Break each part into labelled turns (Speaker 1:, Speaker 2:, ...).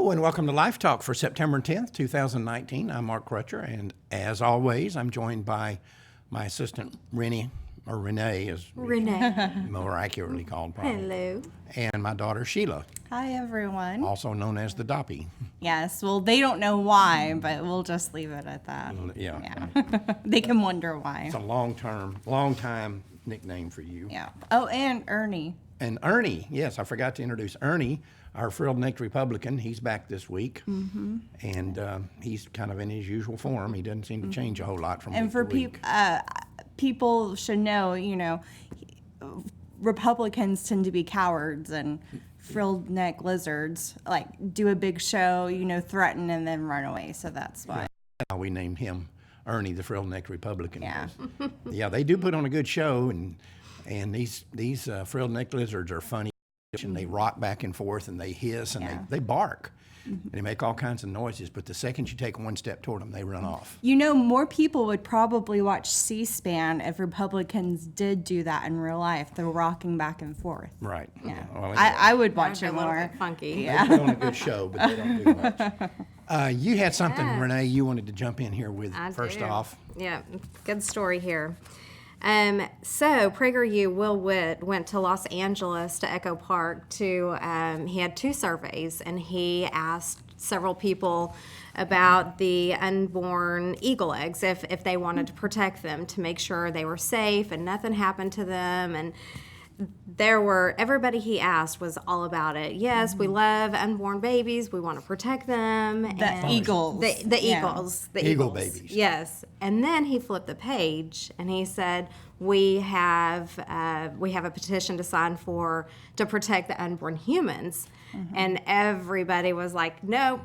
Speaker 1: Hello and welcome to Life Talk for September 10th, 2019. I'm Mark Crutcher, and as always, I'm joined by my assistant, Renee, as more accurately called, probably.
Speaker 2: Hello.
Speaker 1: And my daughter, Sheila,
Speaker 3: Hi, everyone.
Speaker 1: also known as the Doppy.
Speaker 3: Yes, well, they don't know why, but we'll just leave it at that.
Speaker 1: Yeah.
Speaker 3: They can wonder why.
Speaker 1: It's a long-time nickname for you.
Speaker 3: Yeah. Oh, and Ernie.
Speaker 1: And Ernie, yes, I forgot to introduce Ernie, our frilled-necked Republican. He's back this week, and he's kind of in his usual form. He doesn't seem to change a whole lot from
Speaker 3: And
Speaker 1: week
Speaker 3: for
Speaker 1: to week.
Speaker 3: people should know, Republicans tend to be cowards and frilled neck lizards, like do a big show, threaten and then run away. So that's why.
Speaker 1: We named him Ernie, the frilled-necked Republican.
Speaker 3: Yeah.
Speaker 1: Yeah, they do put on a good show, and these frilled-necked lizards are funny, and they rock back and forth, and they hiss, and they bark, and they make all kinds of noises, but the second you take one step toward them, they run off.
Speaker 3: More people would probably watch C-SPAN if Republicans did do that in real life. They're rocking back and forth.
Speaker 1: Right.
Speaker 3: Yeah.
Speaker 1: Well, anyway,
Speaker 3: I would watch it
Speaker 2: A little
Speaker 3: more.
Speaker 2: bit funky.
Speaker 1: they put on a good show, but they don't do much. You had something, Renee, you wanted to jump in here with first off.
Speaker 2: Yeah, good story here. So PragerU Will Witt went to Los Angeles to Echo Park to, he had 2 surveys, and he asked several people about the unborn eagle eggs, if they wanted to protect them, to make sure they were safe and nothing happened to them. And everybody he asked was all about it. Yes, we love unborn babies. We want to protect them.
Speaker 3: The eagles.
Speaker 2: The eagles. The
Speaker 1: Eagle
Speaker 2: eagles.
Speaker 1: babies.
Speaker 2: Yes. And then he flipped the page and he said, we have a petition to sign to protect the unborn humans. And everybody was like, no,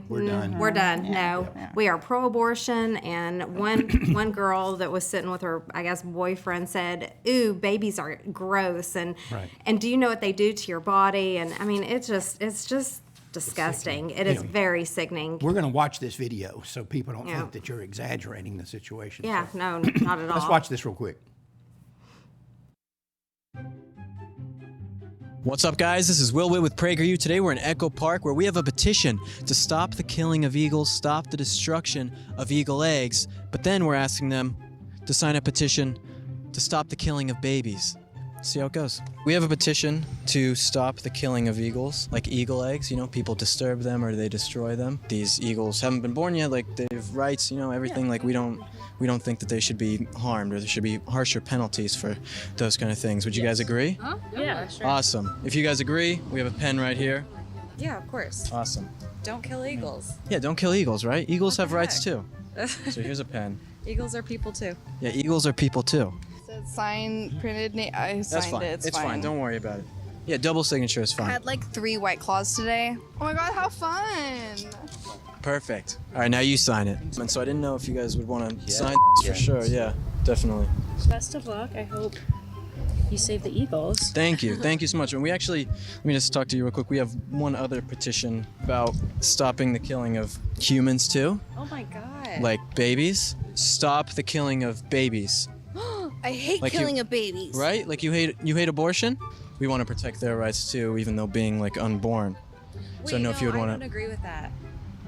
Speaker 1: We're done.
Speaker 2: We're done. No, we are pro-abortion. And one girl that was sitting with her, I guess, boyfriend said, "Ooh, babies are gross." And do you know what they do to your body? And I mean, it's just disgusting. It is very sickening.
Speaker 1: We're going to watch this video so people don't think that you're exaggerating the situation.
Speaker 2: Yeah,
Speaker 1: So
Speaker 2: no, not at all.
Speaker 1: let's watch this real quick.
Speaker 4: What's up, guys? This is Will Witt with PragerU. Today we're in Echo Park, where we have a petition to stop the killing of eagles, stop the destruction of eagle eggs, but then we're asking them to sign a petition to stop the killing of babies. See how it goes. We have a petition to stop the killing of eagles, like eagle eggs. People disturb them or they destroy them. These eagles haven't been born yet, like they have rights, everything. Like we don't think that they should be harmed, or there should be harsher penalties for those kind of things. Would you guys agree?
Speaker 5: Huh? Yeah, sure.
Speaker 4: Awesome. If you guys agree, we have a pen right here.
Speaker 5: Yeah, of course.
Speaker 4: Awesome.
Speaker 5: Don't kill eagles.
Speaker 4: Yeah, don't kill eagles, right? Eagles
Speaker 5: What
Speaker 4: have
Speaker 5: the
Speaker 4: rights
Speaker 5: heck?
Speaker 4: too. So here's a pen.
Speaker 5: Eagles are people too.
Speaker 4: Yeah, eagles are people too.
Speaker 6: So sign printed. I signed
Speaker 4: That's fine.
Speaker 6: it.
Speaker 4: It's fine. Don't worry about it. Yeah, double signature is
Speaker 6: I
Speaker 4: fine.
Speaker 6: had like 3 White Claws today. Oh my god, how fun!
Speaker 4: Perfect. All right, now you sign it. And so I didn't know if you guys would want to sign this for sure. Yeah, definitely.
Speaker 7: Best of luck. I hope you save the eagles.
Speaker 4: Thank you. Thank you so much. And we actually, let me just talk to you real quick. We have one other petition about stopping the killing of humans too,
Speaker 5: Oh my god.
Speaker 4: like babies. Stop the killing of babies.
Speaker 6: I hate
Speaker 4: Like
Speaker 6: killing of babies.
Speaker 4: Right? Like you hate abortion? We want to protect their rights too, even though being like unborn. So I don't know if you would
Speaker 5: I
Speaker 4: want
Speaker 5: don't
Speaker 4: to.
Speaker 5: agree with that.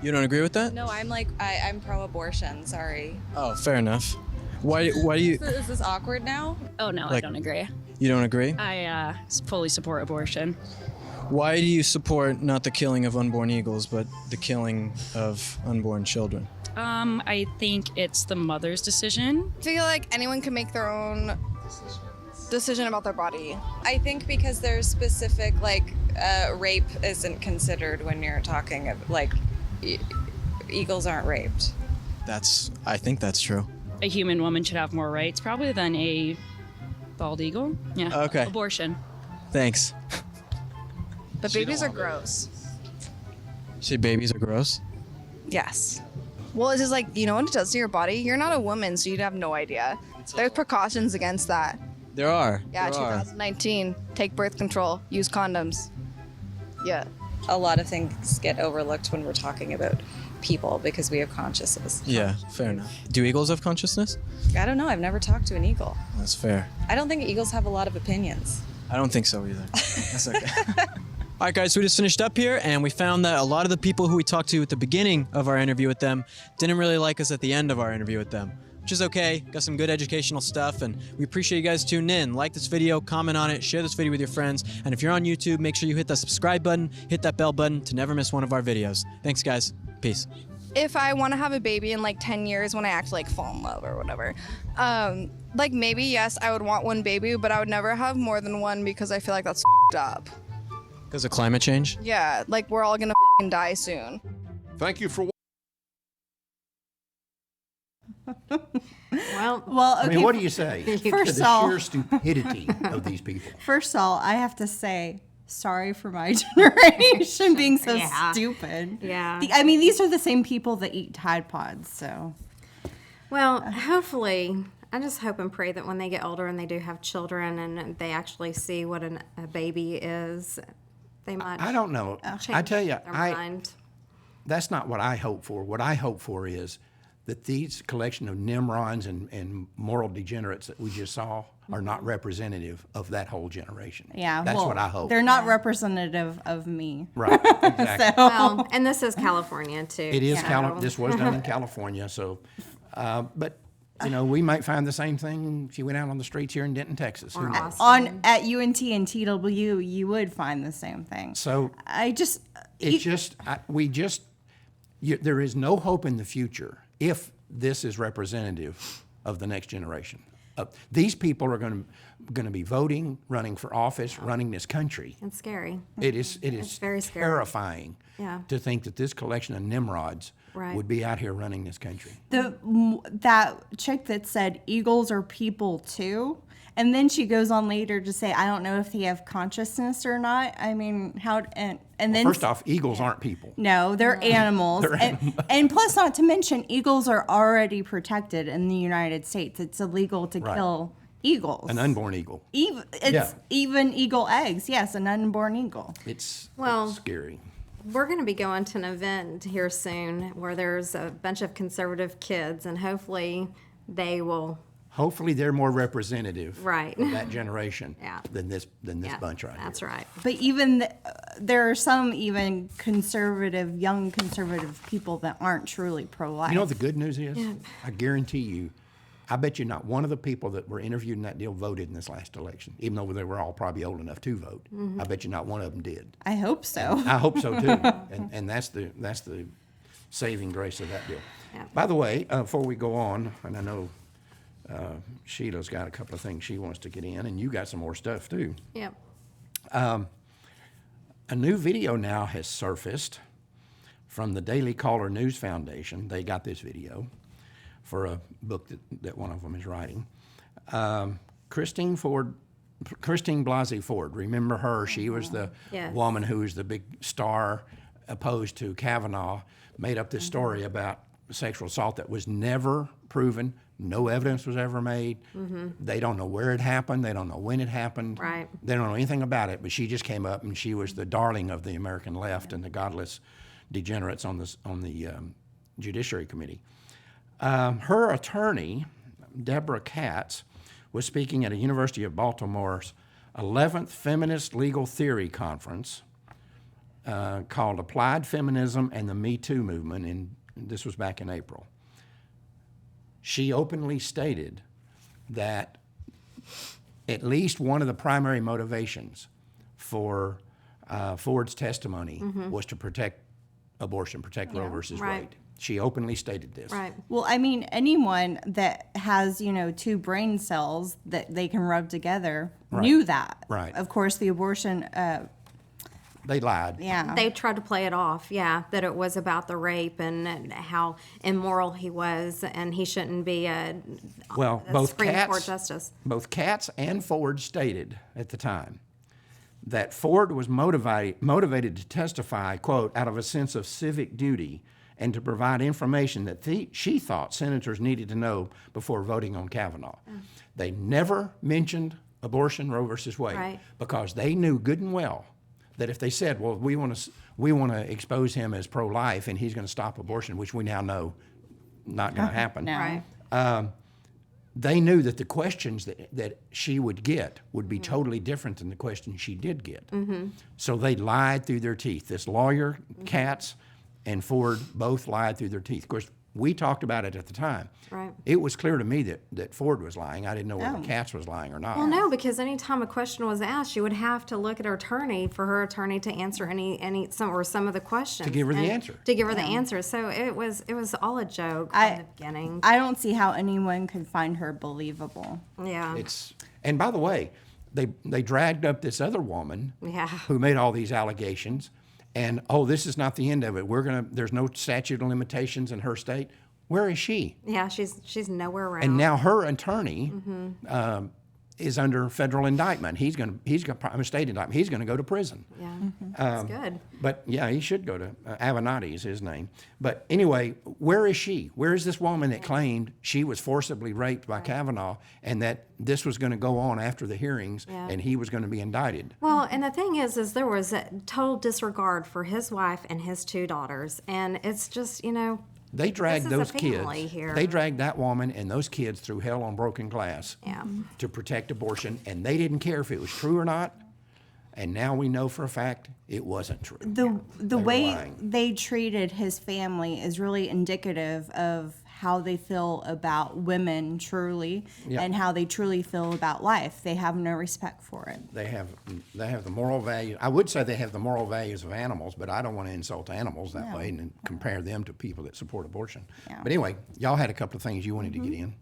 Speaker 4: You don't agree with that?
Speaker 5: No, I'm pro-abortion. Sorry.
Speaker 4: Oh, fair enough. Why do you?
Speaker 5: Is this awkward now?
Speaker 7: Oh no, I
Speaker 4: Like-
Speaker 7: don't agree.
Speaker 4: You don't agree?
Speaker 7: I fully support abortion.
Speaker 4: Why do you support not the killing of unborn eagles, but the killing of unborn children?
Speaker 7: I think it's the mother's decision.
Speaker 6: I feel like anyone can make their own decision about their body.
Speaker 5: I think because there's specific rape isn't considered when you're talking of eagles aren't raped.
Speaker 4: I think that's true.
Speaker 7: A human woman should have more rights, probably, than a bald eagle. Yeah.
Speaker 4: Okay.
Speaker 7: Abortion.
Speaker 4: Thanks.
Speaker 6: But babies are gross.
Speaker 4: You say babies are gross?
Speaker 6: Yes. Well, it's just like, you know what it does to your body? You're not a woman, so you'd have no idea. There's precautions against that.
Speaker 4: There are.
Speaker 6: Yeah,
Speaker 4: There are.
Speaker 6: 2019. Take birth control. Use condoms. Yeah.
Speaker 5: A lot of things get overlooked when we're talking about people because we have consciousness.
Speaker 4: Yeah, fair enough. Do eagles have consciousness?
Speaker 5: I don't know. I've never talked to an eagle.
Speaker 4: That's fair.
Speaker 5: I don't think eagles have a lot of opinions.
Speaker 4: I don't think so either. That's okay. All right, guys, so we just finished up here, and we found that a lot of the people who we talked to at the beginning of our interview with them didn't really like us at the end of our interview with them, which is okay. Got some good educational stuff, and we appreciate you guys tuning in. Like this video, comment on it, share this video with your friends, and if you're on YouTube, make sure you hit that subscribe button, hit that bell button to never miss one of our videos. Thanks, guys. Peace.
Speaker 6: If I want to have a baby in like 10 years when I actually like fall in love or whatever, like maybe yes, I would want one baby, but I would never have more than one because I feel like that's f***ed up.
Speaker 4: Because of climate change?
Speaker 6: Yeah, like we're all gonna f***ing die soon.
Speaker 8: Thank you for
Speaker 2: Well,
Speaker 3: Well, okay.
Speaker 1: I mean, what do you say
Speaker 3: First
Speaker 1: to
Speaker 3: of all-
Speaker 1: the sheer stupidity of these people?
Speaker 3: First of all, I have to say sorry for my generation being so
Speaker 2: Yeah.
Speaker 3: stupid.
Speaker 2: Yeah.
Speaker 3: I mean, these are the same people that eat Tide Pods, so.
Speaker 2: well, hopefully, I just hope and pray that when they get older and they do have children and they actually see what a baby is, they might
Speaker 1: I don't know.
Speaker 2: change
Speaker 1: I tell you,
Speaker 2: their mind.
Speaker 1: that's not what I hope for. What I hope for is that these collection of Nimrods and moral degenerates that we just saw are not representative of that whole generation.
Speaker 3: Yeah,
Speaker 1: That's
Speaker 3: well,
Speaker 1: what I hope.
Speaker 3: They're not representative of me.
Speaker 1: Right, exactly.
Speaker 2: Well, and this is California too.
Speaker 1: It is
Speaker 2: so-
Speaker 1: This was done in California, so, but, you know, we might find the same thing if you went out on the streets here in Denton, Texas. Who
Speaker 2: Or
Speaker 1: knows?
Speaker 2: Austin.
Speaker 3: At UNT and TW, you would find the same thing.
Speaker 1: So
Speaker 3: I just,
Speaker 1: there is no hope in the future if this is representative of the next generation. These people are going to be voting, running for office, running this country.
Speaker 2: It's scary.
Speaker 1: It is
Speaker 2: very scary.
Speaker 1: terrifying
Speaker 2: Yeah.
Speaker 1: to think that this collection of Nimrods
Speaker 2: Right.
Speaker 1: would be out here running this country.
Speaker 3: that chick that said eagles are people too, and then she goes on later to say, I don't know if they have consciousness or not. I mean, how, and then
Speaker 1: First off, eagles aren't people.
Speaker 3: no, they're animals.
Speaker 1: They're
Speaker 3: and plus, not to mention, eagles are already protected in the United States. It's illegal to
Speaker 1: Right.
Speaker 3: kill eagles.
Speaker 1: An unborn eagle.
Speaker 3: It's even eagle eggs. Yes, an unborn eagle.
Speaker 1: It's
Speaker 2: Well-
Speaker 1: scary.
Speaker 2: We're going to be going to an event here soon where there's a bunch of conservative kids, and hopefully they will.
Speaker 1: Hopefully, they're more representative
Speaker 2: Right.
Speaker 1: of that generation
Speaker 2: Yeah.
Speaker 1: than this
Speaker 2: Yeah,
Speaker 1: bunch right
Speaker 2: that's
Speaker 1: here.
Speaker 2: right.
Speaker 3: But even there are some even conservative, young conservative people that aren't truly pro-life.
Speaker 1: You know what the good news is? I guarantee you, I bet you not one of the people that were interviewed in that deal voted in this last election, even though they were all probably old enough to vote. I bet you not one of them did.
Speaker 3: I hope so.
Speaker 1: I hope so too, and that's the saving grace of that deal.
Speaker 2: Yeah.
Speaker 1: By the way, before we go on, and I know Sheila's got a couple of things she wants to get in, and you got some more stuff too.
Speaker 2: Yep.
Speaker 1: A new video now has surfaced from the Daily Caller News Foundation. They got this video for a book that one of them is writing. Christine Blasey Ford, remember her? She was the
Speaker 2: Yes.
Speaker 1: woman who was the big star opposed to Kavanaugh, made up this story about sexual assault that was never proven. No evidence was ever made. They don't know where it happened. They don't know when it happened.
Speaker 2: Right.
Speaker 1: They don't know anything about it, but she just came up and she was the darling of the American left and the godless degenerates on the Judiciary Committee. Her attorney, Deborah Katz, was speaking at a University of Baltimore's 11th Feminist Legal Theory Conference called Applied Feminism and the Me Too Movement, and this was back in April. She openly stated that at least one of the primary motivations for Ford's testimony was to protect abortion, protect Roe versus
Speaker 2: right.
Speaker 1: Wade. She openly stated this.
Speaker 2: Right.
Speaker 3: Well, I mean, anyone that has, two brain cells that they can rub together knew that.
Speaker 1: Right.
Speaker 3: Of course, the abortion,
Speaker 1: They lied.
Speaker 3: yeah.
Speaker 2: They tried to play it off, that it was about the rape and how immoral he was, and he shouldn't be a Supreme Court justice.
Speaker 1: Both Katz and Ford stated at the time that Ford was motivated to testify, quote, out of a sense of civic duty and to provide information that she thought senators needed to know before voting on Kavanaugh. They never mentioned abortion, Roe versus Wade,
Speaker 2: Right.
Speaker 1: because they knew good and well that if they said, well, we want to expose him as pro-life and he's going to stop abortion, which we now know not going to happen.
Speaker 3: No.
Speaker 2: Right.
Speaker 1: they knew that the questions that she would get would be totally different than the questions she did get. So they lied through their teeth. This lawyer, Katz, and Ford both lied through their teeth. Of course, we talked about it at the time.
Speaker 2: Right.
Speaker 1: It was clear to me that Ford was lying. I didn't know whether Katz was lying or not.
Speaker 2: Well, no, because anytime a question was asked, she would have to look at her attorney for her attorney to answer some of the questions.
Speaker 1: To give her the
Speaker 2: and
Speaker 1: answer.
Speaker 2: To give her the answer. So it was all a joke from the beginning.
Speaker 3: I don't see how anyone could find her believable.
Speaker 2: Yeah.
Speaker 1: And by the way, they dragged up this other woman who made all these allegations, and this is not the end of it. There's no statute of limitations in her state. Where is she?
Speaker 2: Yeah, she's nowhere around.
Speaker 1: And now her attorney is under federal indictment. He's going to state indictment. He's going to go to prison.
Speaker 2: Yeah, that's good.
Speaker 1: But yeah, he should go to Avenatti is his name. But anyway, where is she? Where is this woman that claimed she was forcibly raped by Kavanaugh and that this was going to go on after the hearings and he was going to be indicted?
Speaker 2: Well, and the thing is there was a total disregard for his wife and his 2 daughters, and it's just
Speaker 1: They dragged
Speaker 2: This is a
Speaker 1: those kids.
Speaker 2: family here.
Speaker 1: They dragged that woman and those kids through hell on broken glass
Speaker 2: Yeah.
Speaker 1: to protect abortion, and they didn't care if it was true or not. And now we know for a fact it wasn't true.
Speaker 3: The
Speaker 1: were
Speaker 3: way
Speaker 1: lying.
Speaker 3: they treated his family is really indicative of how they feel about women truly and how they truly feel about life. They have no respect for it.
Speaker 1: They have the moral value. I would say they have the moral values of animals, but I don't want to insult animals that way and compare them to people that support abortion.
Speaker 3: Yeah.
Speaker 1: But anyway, y'all had a couple of things you wanted to get in.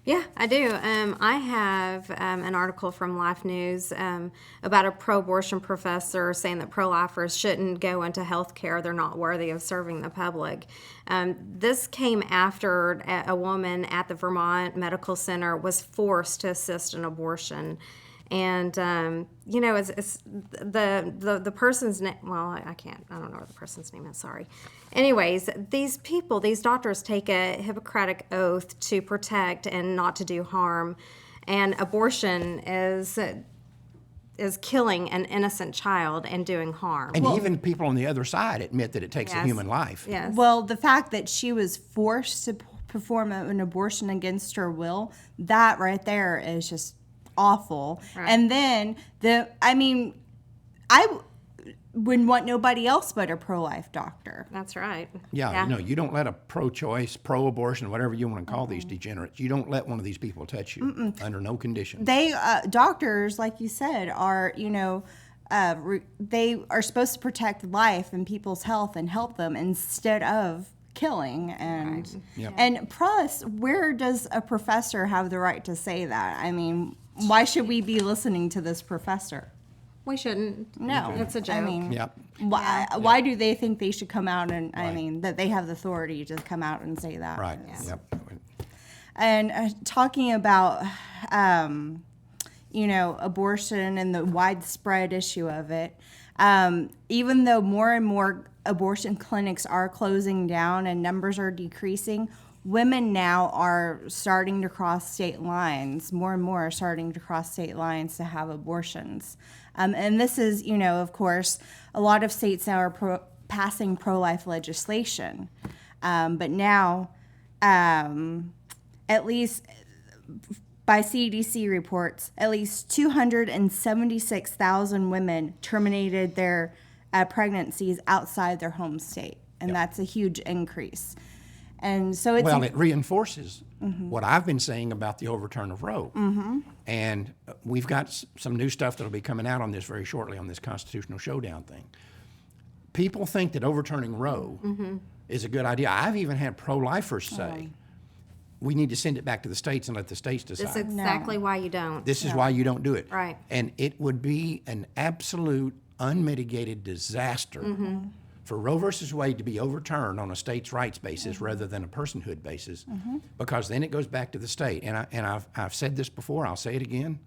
Speaker 2: Yeah, I do. I have an article from Life News about a pro-abortion professor saying that pro-lifers shouldn't go into health care. They're not worthy of serving the public. This came after a woman at the Vermont Medical Center was forced to assist an abortion. And, it's the person's name. Well, I don't know what the person's name is. Sorry. Anyways, these doctors take a Hippocratic oath to protect and not to do harm. And abortion is killing an innocent child and doing harm.
Speaker 1: And even people on the other side admit that it takes a human life.
Speaker 2: Yes.
Speaker 3: Well, the fact that she was forced to perform an abortion against her will, that right there is just awful.
Speaker 2: Right.
Speaker 3: And then I wouldn't want nobody else but a pro-life doctor.
Speaker 2: That's right.
Speaker 1: Yeah, you don't let a pro-choice, pro-abortion, whatever you want to call these degenerates, you don't let one of these people touch you under no condition.
Speaker 3: They doctors, like you said, are they are supposed to protect life and people's health and help them instead of killing. And and plus, where does a professor have the right to say that? I mean, why should we be listening to this professor?
Speaker 2: We shouldn't.
Speaker 3: No,
Speaker 2: It's a joke.
Speaker 3: I mean,
Speaker 1: Yep.
Speaker 3: why do they think they should come out and that they have the authority to come out and say that?
Speaker 1: Right. Yep.
Speaker 3: And talking about abortion and the widespread issue of it, even though more and more abortion clinics are closing down and numbers are decreasing, women now are starting to cross state lines. More and more are starting to cross state lines to have abortions. And this is, of course, a lot of states now are passing pro-life legislation. But now, at least by CDC reports, at least 276,000 women terminated their pregnancies outside their home state. And that's a huge increase. And so it's
Speaker 1: it reinforces what I've been saying about the overturn of Roe. And we've got some new stuff that'll be coming out on this very shortly on this constitutional showdown thing. People think that overturning Roe is a good idea. I've even had pro-lifers say, we need to send it back to the states and let the states decide.
Speaker 2: That's exactly why you don't.
Speaker 1: This is why you don't do it.
Speaker 2: Right.
Speaker 1: And it would be an absolute unmitigated disaster for Roe versus Wade to be overturned on a states' rights basis rather than a personhood basis, because then it goes back to the state. And I've said this before, I'll say it again.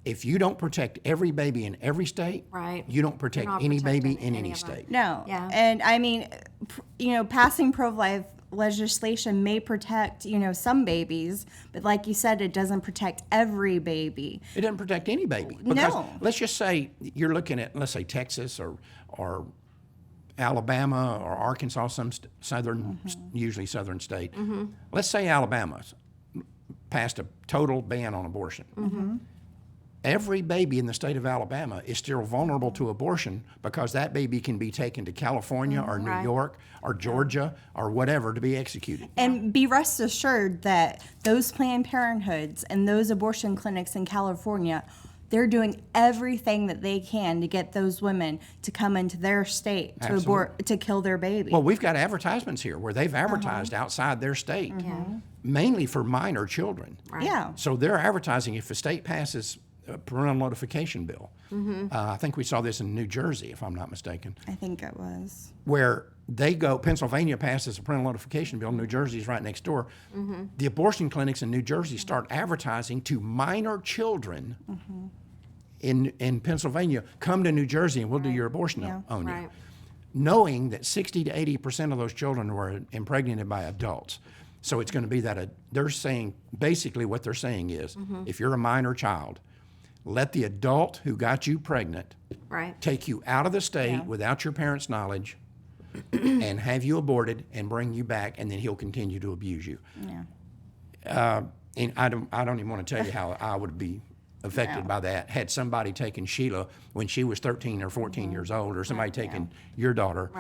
Speaker 1: If you don't protect every baby in every state, you don't protect any baby in any state.
Speaker 3: No.
Speaker 2: Yeah.
Speaker 3: And I mean, passing pro-life legislation may protect, some babies, but like you said, it doesn't protect every baby.
Speaker 1: It doesn't protect any baby. Because
Speaker 3: No.
Speaker 1: let's just say you're looking at, let's say, Texas or Alabama or Arkansas, some southern, usually southern state. Let's say Alabama. passed a total ban on abortion. Every baby in the state of Alabama is still vulnerable to abortion because that baby can be taken to California or New York or Georgia or whatever to be executed.
Speaker 3: And be rest assured that those Planned Parenthoods and those abortion clinics in California, they're doing everything that they can to get those women to come into their state to abort, to kill their baby.
Speaker 1: Well, we've got advertisements here where they've advertised outside their state, mainly for minor children.
Speaker 3: Yeah.
Speaker 1: So they're advertising if the state passes a parental notification bill. I think we saw this in New Jersey, if I'm not mistaken,
Speaker 3: I think it was.
Speaker 1: where they go, Pennsylvania passes a parental notification bill, New Jersey's right next door. The abortion clinics in New Jersey start advertising to minor children in Pennsylvania, come to New Jersey and we'll do your abortion on you.
Speaker 2: Right.
Speaker 1: Knowing that 60 to 80% of those children were impregnated by adults. So it's going to be that they're saying, basically what they're saying is, if you're a minor child, let the adult who got you pregnant take you out of the state without your parents' knowledge and have you aborted and bring you back, and then he'll continue to abuse you. And I don't even want to tell you how I would be affected by that. Had somebody taken Sheila when she was 13 or 14 years old, or somebody taken your daughter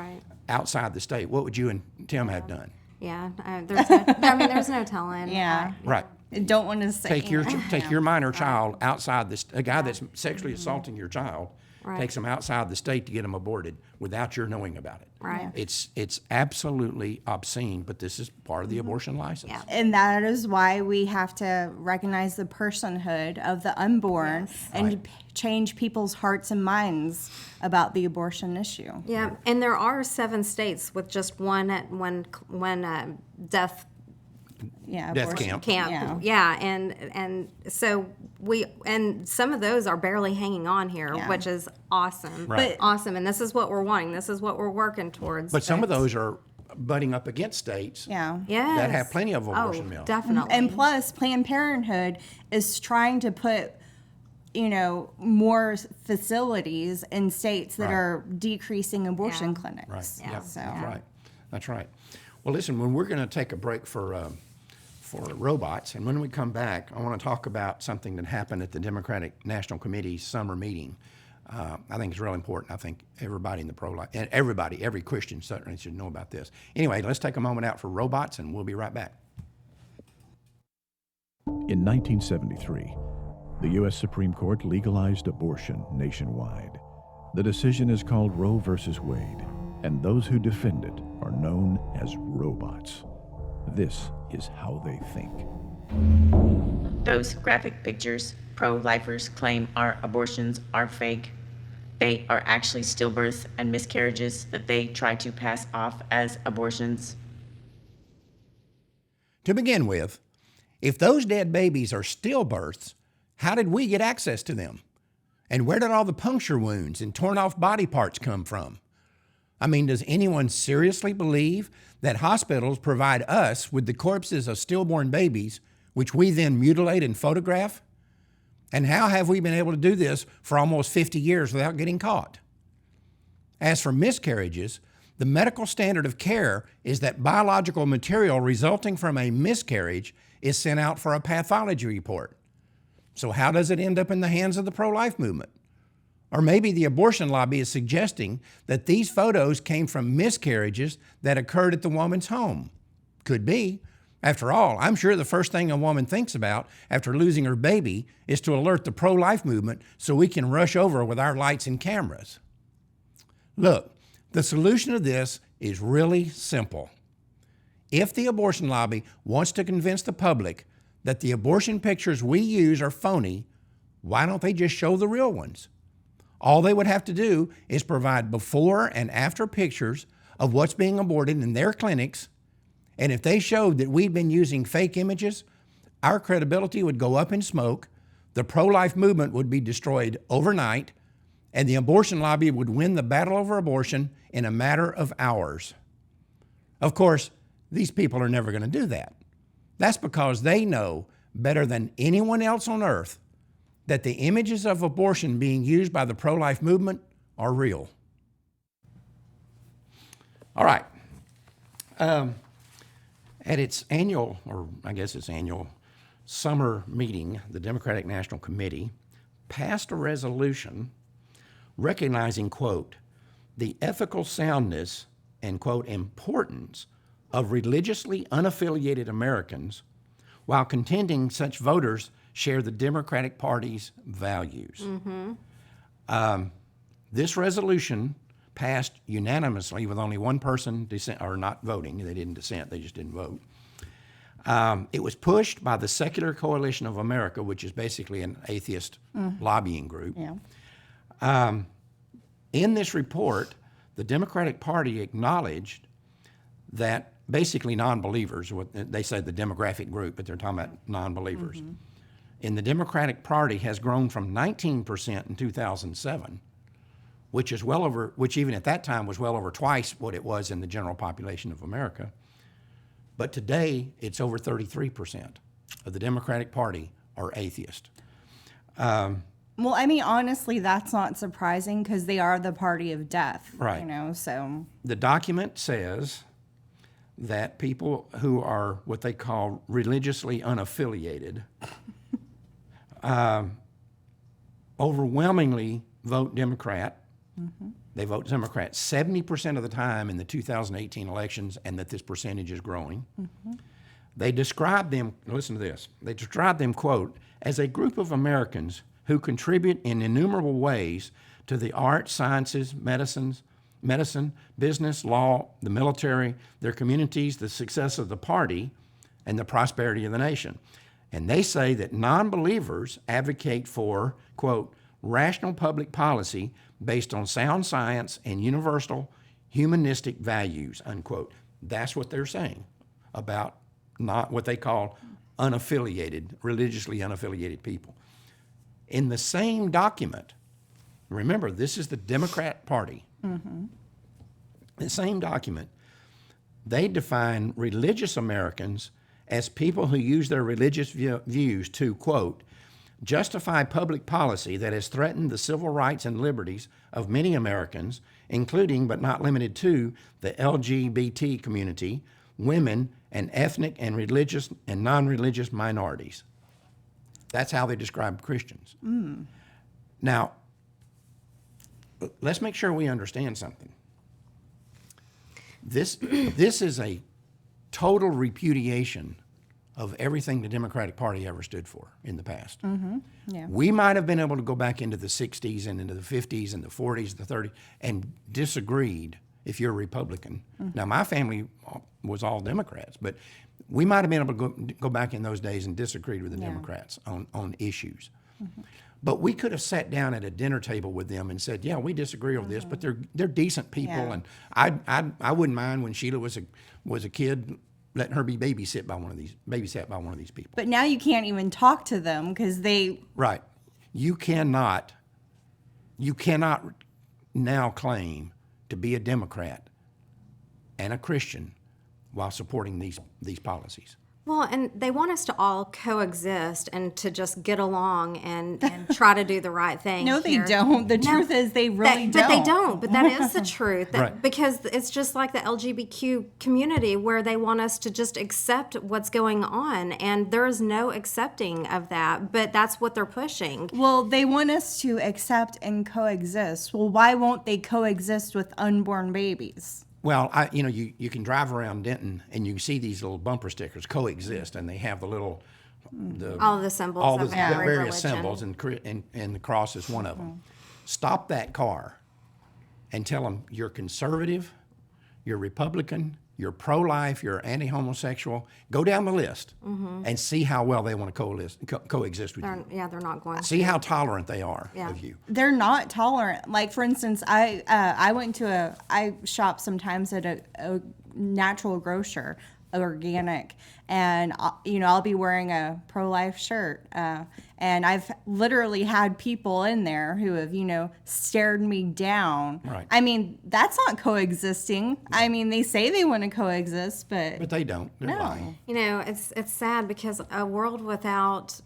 Speaker 1: outside the state, what would you and Tim have done?
Speaker 2: Yeah, there's no, I mean, there's no telling.
Speaker 3: Yeah.
Speaker 1: Right.
Speaker 3: I don't want to say.
Speaker 1: Take your minor child outside this. A guy that's sexually assaulting your child takes them outside the state to get them aborted without your knowing about it.
Speaker 2: Right.
Speaker 1: It's absolutely obscene, but this is part of the abortion license.
Speaker 2: Yeah.
Speaker 3: And that is why we have to recognize the personhood of the unborn and change people's hearts and minds about the abortion issue.
Speaker 2: Yeah, and there are 7 states with just one death
Speaker 3: Yeah,
Speaker 1: Death
Speaker 3: abortion.
Speaker 2: camp. Yeah, and so and some of those are barely hanging on here, which is awesome.
Speaker 1: Right.
Speaker 2: But awesome, and this is what we're wanting. This is what we're working towards.
Speaker 1: But some of those are butting up against states
Speaker 3: Yeah.
Speaker 2: yes.
Speaker 1: that have plenty of abortion mills.
Speaker 2: Definitely.
Speaker 3: And plus, Planned Parenthood is trying to put, more facilities in states that are decreasing abortion clinics.
Speaker 1: Right.
Speaker 2: Yeah.
Speaker 1: Yep.
Speaker 3: So.
Speaker 1: That's right. Well, listen, when we're going to take a break for robots, and when we come back, I want to talk about something that happened at the Democratic National Committee's summer meeting. I think it's really important. I think everybody in the pro-life, and every Christian certainly should know about this. Anyway, let's take a moment out for robots, and we'll be right back.
Speaker 8: In 1973, the U.S. Supreme Court legalized abortion nationwide. The decision is called Roe versus Wade, and those who defend it are known as robots. This is how they think.
Speaker 9: Those graphic pictures pro-lifers claim our abortions are fake. They are actually stillbirths and miscarriages that they try to pass off as abortions.
Speaker 1: To begin with, if those dead babies are stillbirths, how did we get access to them? And where did all the puncture wounds and torn off body parts come from? I mean, does anyone seriously believe that hospitals provide us with the corpses of stillborn babies, which we then mutilate and photograph? And how have we been able to do this for almost 50 years without getting caught? As for miscarriages, the medical standard of care is that biological material resulting from a miscarriage is sent out for a pathology report. So how does it end up in the hands of the pro-life movement? Or maybe the abortion lobby is suggesting that these photos came from miscarriages that occurred at the woman's home. Could be. After all, I'm sure the first thing a woman thinks about after losing her baby is to alert the pro-life movement so we can rush over with our lights and cameras. Look, the solution to this is really simple. If the abortion lobby wants to convince the public that the abortion pictures we use are phony, why don't they just show the real ones? All they would have to do is provide before and after pictures of what's being aborted in their clinics, and if they showed that we'd been using fake images, our credibility would go up in smoke, the pro-life movement would be destroyed overnight, and the abortion lobby would win the battle over abortion in a matter of hours. Of course, these people are never going to do that. That's because they know better than anyone else on earth that the images of abortion being used by the pro-life movement are real. All right. At its annual, or I guess its annual summer meeting, the Democratic National Committee passed a resolution recognizing, quote, the ethical soundness and, quote, importance of religiously unaffiliated Americans while contending such voters share the Democratic Party's values. This resolution passed unanimously with only one person not voting. They didn't dissent, they just didn't vote. It was pushed by the Secular Coalition of America, which is basically an atheist lobbying group.
Speaker 3: Yeah.
Speaker 1: In this report, the Democratic Party acknowledged that basically non-believers, they say the demographic group, but they're talking about non-believers, in the Democratic Party has grown from 19% in 2007, which even at that time was well over twice what it was in the general population of America. But today, it's over 33% of the Democratic Party are atheist.
Speaker 3: Well, I mean, honestly, that's not surprising because they are the party of death.
Speaker 1: Right.
Speaker 3: You know, so.
Speaker 1: The document says that people who are what they call religiously unaffiliated overwhelmingly vote Democrat. They vote Democrat 70% of the time in the 2018 elections, and that this percentage is growing. They describe them, listen to this, they describe them, quote, as a group of Americans who contribute in innumerable ways to the arts, sciences, medicine, business, law, the military, their communities, the success of the party, and the prosperity of the nation. And they say that non-believers advocate for, quote, rational public policy based on sound science and universal humanistic values, unquote. That's what they're saying about not what they call unaffiliated, religiously unaffiliated people. In the same document, remember, this is the Democrat Party. The same document, they define religious Americans as people who use their religious views to, quote, justify public policy that has threatened the civil rights and liberties of many Americans, including but not limited to the LGBT community, women, and ethnic and religious and non-religious minorities. That's how they describe Christians. Now, let's make sure we understand something. This is a total repudiation of everything the Democratic Party ever stood for in the past.
Speaker 3: Yeah.
Speaker 1: We might have been able to go back into the 60s and into the 50s and the 40s, the 30s, and disagreed if you're a Republican. Now, my family was all Democrats, but we might have been able to go back in those days and disagreed with the Democrats on issues. But we could have sat down at a dinner table with them and said, yeah, we disagree over this, but they're decent people, and I wouldn't mind when Sheila was a kid letting her be babysat by one of these people.
Speaker 3: But now you can't even talk to them because they.
Speaker 1: Right. You cannot now claim to be a Democrat and a Christian while supporting these policies.
Speaker 2: Well, and they want us to all coexist and to just get along and try to do the right thing.
Speaker 3: No, they
Speaker 2: here.
Speaker 3: don't. The truth is they really don't.
Speaker 2: But they don't. But that is the truth.
Speaker 1: Right.
Speaker 2: Because it's just like the LGBTQ community where they want us to just accept what's going on. And there is no accepting of that. But that's what they're pushing.
Speaker 3: Well, they want us to accept and coexist. Well, why won't they coexist with unborn babies?
Speaker 1: Well, you can drive around Denton and you can see these little bumper stickers, coexist, and they have the little,
Speaker 2: All the symbols
Speaker 1: all the
Speaker 2: of every
Speaker 1: various
Speaker 2: religion.
Speaker 1: symbols, and the cross is one of them. Stop that car and tell them you're conservative, you're Republican, you're pro-life, you're anti-homosexual. Go down the list and see how well they want to coexist with you.
Speaker 2: They're not going
Speaker 1: See how tolerant they are
Speaker 2: Yeah.
Speaker 1: of you.
Speaker 3: They're not tolerant. Like, for instance, I shop sometimes at a natural grocer, organic, and I'll be wearing a pro-life shirt, and I've literally had people in there who have stared me down.
Speaker 1: Right.
Speaker 3: I mean, that's not coexisting. I mean, they say they want to coexist, but
Speaker 1: But they don't. They're
Speaker 3: No.
Speaker 1: lying.
Speaker 2: It's sad because a world without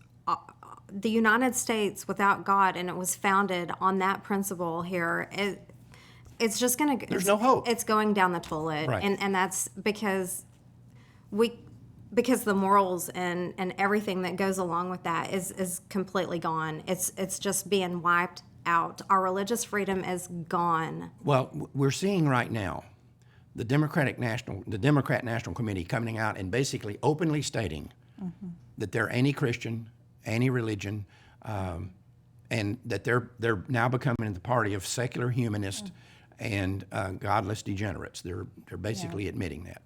Speaker 2: the United States without God, and it was founded on that principle here, it's just going to.
Speaker 1: There's no hope.
Speaker 2: It's going down the toilet.
Speaker 1: Right.
Speaker 2: And that's because we because the morals and everything that goes along with that is completely gone. It's just being wiped out. Our religious freedom is gone.
Speaker 1: Well, we're seeing right now the Democrat National Committee coming out and basically openly stating that they're anti-Christian, anti-religion, and that they're now becoming the party of secular humanists and godless degenerates. They're basically admitting that.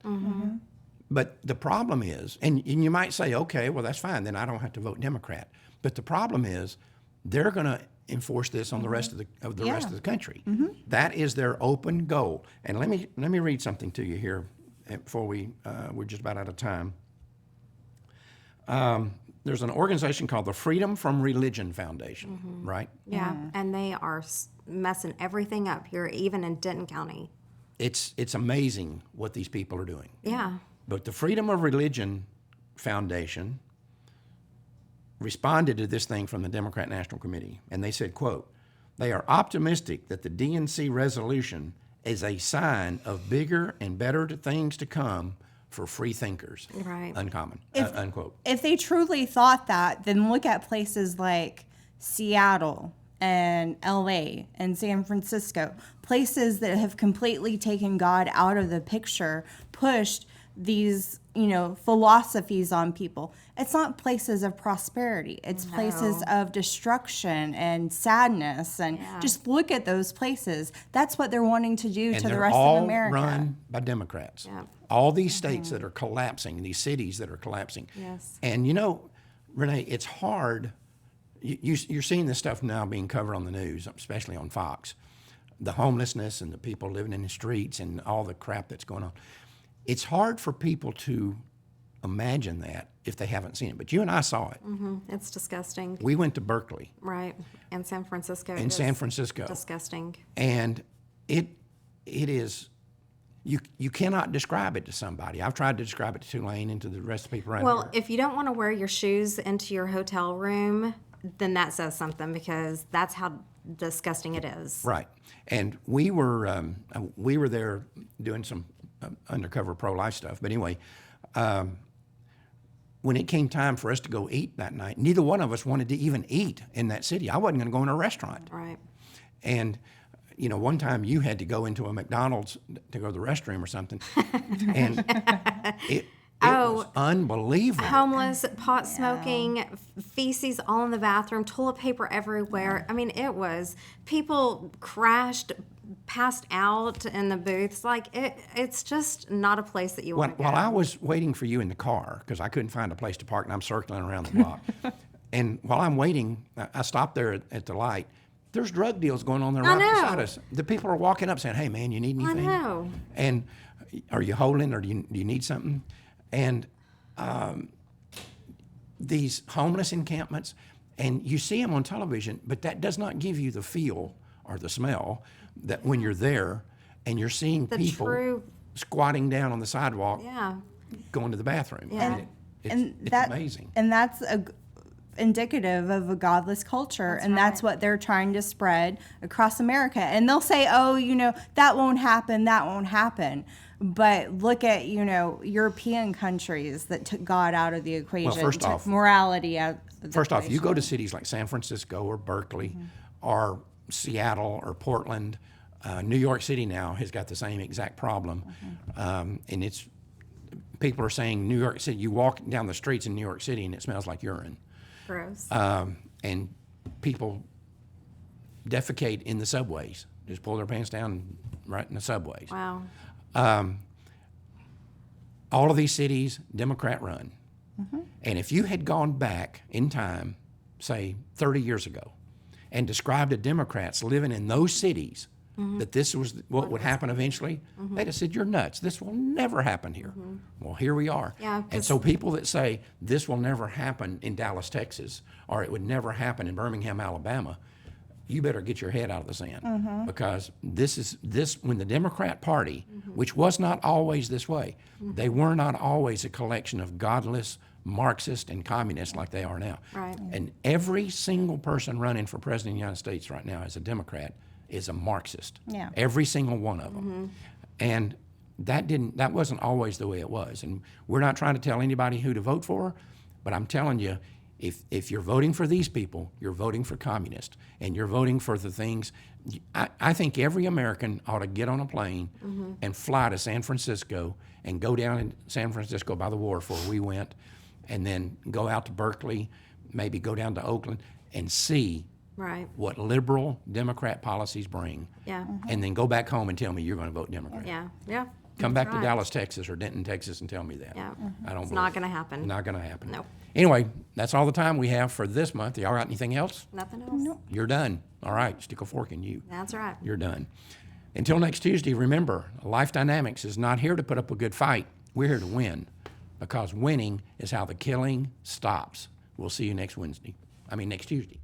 Speaker 1: But the problem is, and you might say, okay, well, that's fine, then I don't have to vote Democrat. But the problem is, they're going to enforce this on the rest of the rest of the country. That is their open goal. And let me read something to you here before we're just about out of time. There's an organization called the Freedom from Religion Foundation, right?
Speaker 2: Yeah, and they are messing everything up here, even in Denton County.
Speaker 1: It's amazing what these people are doing.
Speaker 2: Yeah.
Speaker 1: But the Freedom of Religion Foundation responded to this thing from the Democrat National Committee, and they said, quote, "They are optimistic that the DNC resolution is a sign of bigger and better things to come for free thinkers."
Speaker 2: Right.
Speaker 1: Unquote.
Speaker 3: If they truly thought that, then look at places like Seattle and LA and San Francisco, places that have completely taken God out of the picture, pushed these, philosophies on people. It's not places of prosperity. It's places of destruction and sadness. And just look at those places. That's what they're wanting to do to the rest of America.
Speaker 1: And they're all run by Democrats.
Speaker 2: Yeah.
Speaker 1: All these states that are collapsing, these cities that are collapsing.
Speaker 2: Yes.
Speaker 1: And Renee, it's hard. You're seeing this stuff now being covered on the news, especially on Fox. The homelessness and the people living in the streets and all the crap that's going on. It's hard for people to imagine that if they haven't seen it. But you and I saw it.
Speaker 2: It's disgusting.
Speaker 1: We went to Berkeley.
Speaker 2: Right. And San Francisco.
Speaker 1: San Francisco.
Speaker 2: Disgusting.
Speaker 1: And it is, you cannot describe it to somebody. I've tried to describe it to Tulane and to the rest of the people around here.
Speaker 2: Well, if you don't want to wear your shoes into your hotel room, then that says something, because that's how disgusting it is.
Speaker 1: Right. And we were there doing some undercover pro-life stuff. But anyway, when it came time for us to go eat that night, neither one of us wanted to even eat in that city. I wasn't going to go in a restaurant.
Speaker 2: Right.
Speaker 1: And, one time you had to go into a McDonald's to go to the restroom or something. And it was unbelievable.
Speaker 2: Homeless, pot smoking, feces all in the bathroom, toilet paper everywhere. I mean, it was, people crashed, passed out in the booths. Like, it's just not a place that you want to go.
Speaker 1: While I was waiting for you in the car, because I couldn't find a place to park, and I'm circling around the block. And while I'm waiting, I stopped there at the light. There's drug deals going on there right beside us. The people are walking up saying, "Hey, man, you need anything?"
Speaker 2: I know.
Speaker 1: And are you holding, or do you need something? And these homeless encampments, and you see them on television, but that does not give you the feel or the smell that when you're there and you're seeing people squatting down on the sidewalk, going to the bathroom.
Speaker 2: Yeah.
Speaker 1: I mean, it's amazing.
Speaker 3: And that's indicative of a godless culture, and that's what they're trying to spread across America. And they'll say, "Oh, that won't happen." But look at, European countries that took God out of the equation, took morality out of the
Speaker 1: First off,
Speaker 3: equation.
Speaker 1: you go to cities like San Francisco or Berkeley or Seattle or Portland. New York City now has got the same exact problem. And people are saying New York City, you walk down the streets in New York City and it smells like urine.
Speaker 2: Gross.
Speaker 1: And people defecate in the subways, just pull their pants down right in the subways.
Speaker 2: Wow.
Speaker 1: All of these cities, Democrat run. And if you had gone back in time, say 30 years ago, and described to Democrats living in those cities that this was what would happen eventually, they'd have said, "You're nuts. This will never happen here." Well, here we are.
Speaker 2: Yeah,
Speaker 1: and so people that say this will never happen in Dallas, or it would never happen in Birmingham, Alabama, you better get your head out of the sand, because when the Democrat Party, which was not always this way, they were not always a collection of godless Marxists and communists like they are now.
Speaker 2: Right.
Speaker 1: And every single person running for president of the United States right now as a Democrat is a Marxist.
Speaker 3: Yeah.
Speaker 1: Every single one of them. And that wasn't always the way it was. And we're not trying to tell anybody who to vote for, but I'm telling you, if you're voting for these people, you're voting for communists, and you're voting for the things. I think every American ought to get on a plane and fly to San Francisco and go down in San Francisco by the wharf where we went, and then go out to Berkeley, maybe go down to Oakland and see
Speaker 2: Right.
Speaker 1: what liberal Democrat policies bring.
Speaker 2: Yeah.
Speaker 1: And then go back home and tell me you're going to vote Democrat.
Speaker 2: Yeah. Yeah.
Speaker 1: Come
Speaker 2: That's
Speaker 1: back to
Speaker 2: right.
Speaker 1: Dallas, Texas, or Denton, Texas, and tell me that.
Speaker 2: Yeah.
Speaker 1: I don't.
Speaker 2: It's
Speaker 1: believe
Speaker 2: not
Speaker 1: it.
Speaker 2: going to happen.
Speaker 1: Not going to happen.
Speaker 2: No.
Speaker 1: Anyway, that's all the time we have for this month. Y'all got anything else?
Speaker 2: Nothing else.
Speaker 1: You're done. All right, stick a fork in you.
Speaker 2: That's right.
Speaker 1: You're done. Until next Tuesday, remember, Life Dynamics is not here to put up a good fight. We're here to win, because winning is how the killing stops. We'll see you next Tuesday.